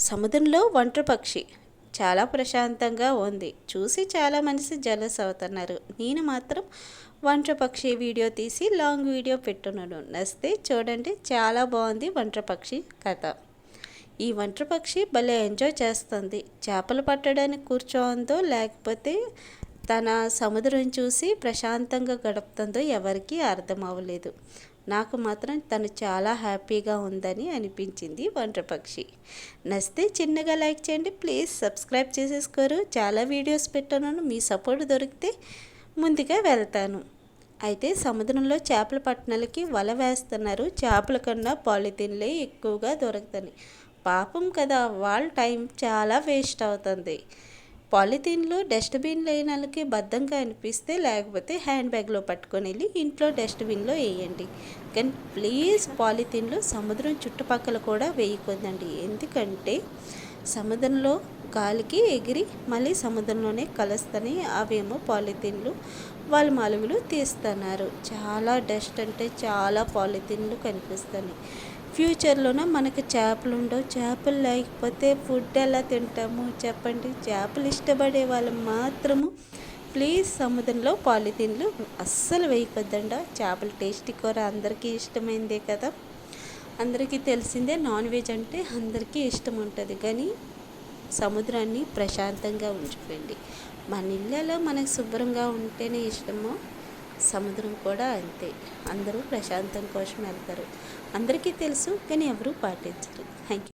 సముద్రంలో ఒంటరి పక్షి చాలా ప్రశాంతంగా ఉంది. చూసి చాలా మంది జలస్ అవుతున్నారు. నేను మాత్రం ఒంటరి పక్షి వీడియో తీసి లాంగ్ వీడియో పెట్టున్నాను. నచ్చితే చూడండి, చాలా బాగుంది ఒంటరి పక్షి కథ. ఈ ఒంటరి పక్షి భలే ఎంజాయ్ చేస్తుంది. చేపలు పట్టడానికి కూర్చోందో లేకపోతే తన సముద్రం చూసి ప్రశాంతంగా గడుపుతుందో ఎవరికీ అర్థం అవ్వలేదు. నాకు మాత్రం తను చాలా హ్యాపీగా ఉందని అనిపించింది ఒంటరి పక్షి. నచ్చితే చిన్నగా లైక్ చేయండి ప్లీజ్. సబ్స్క్రైబ్ చేసేసుకోరు. చాలా వీడియోస్ పెట్టాను, మీ సపోర్ట్ దొరికితే ముందుగా వెళ్తాను. అయితే సముద్రంలో చేపల పట్టణాలకి వల వేస్తున్నారు. చేపల కన్నా పాలిథిన్లే ఎక్కువగా దొరుకుతాయి. పాపం కదా, వాళ్ళ టైం చాలా వేస్ట్ అవుతుంది. పాలిథిన్లో డస్ట్బిన్ లేని వాళ్ళకి బద్ధంగా అనిపిస్తే లేకపోతే హ్యాండ్ బ్యాగ్లో పట్టుకొని వెళ్ళి ఇంట్లో డస్ట్బిన్లో వేయండి. కానీ ప్లీజ్ పాలిథిన్లో సముద్రం చుట్టుపక్కల కూడా వేయకూడదండి. ఎందుకంటే సముద్రంలో గాలికి ఎగిరి మళ్ళీ సముద్రంలోనే కలుస్తాయి. అవేమో పాలిథిన్లు వాళ్ళ మలుగులు తీస్తున్నారు. చాలా డస్ట్ అంటే చాలా పాలిథిన్లు కనిపిస్తాయి. ఫ్యూచర్లోన మనకు చేపలు ఉండవు. చేపలు లేకపోతే ఫుడ్ ఎలా తింటాము చెప్పండి. చేపలు ఇష్టపడే వాళ్ళు మాత్రము ప్లీజ్ సముద్రంలో పాలిథిన్లు అస్సలు వేయకొద్దండి. చేపల టేస్టీ కూర అందరికీ ఇష్టమైందే కదా, అందరికీ తెలిసిందే. నాన్ వెజ్ అంటే అందరికీ ఇష్టం ఉంటుంది. కానీ సముద్రాన్ని ప్రశాంతంగా ఉంచుకోండి. మన ఇళ్ళలో మనకు శుభ్రంగా ఉంటేనే ఇష్టమో సముద్రం కూడా అంతే. అందరూ ప్రశాంతం కోసం వెళ్తారు. అందరికీ తెలుసు కానీ ఎవరూ పాటించరు. Thank you.